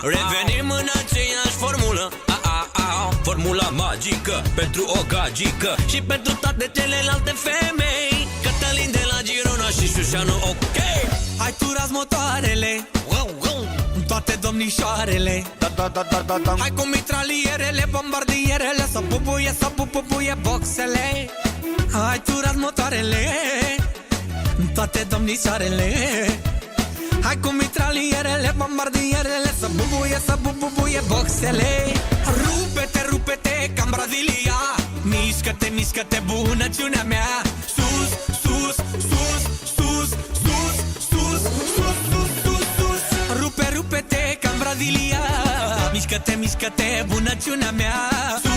Revenim în aceeași formulă, formula magică pentru o gagică și pentru toate celelalte femei. Cătălin de la Girona și Șușanu, ok. Hai turați motoarele, toate domnișoarele, hai cu mitralierele, bombardierele, să bubuie boxele. Hai turați motoarele, toate domnișoarele, hai cu mitralierele, bombardierele, să bubuie boxele. Rupe-te ca-n Brazilia, mișcă-te, mișcă-te bunăciunea mea. Sus, sus, sus, sus, sus, sus, sus, sus, sus, sus. Rupe-te ca-n Brazilia, mișcă-te, mișcă-te bunăciunea mea. Sus,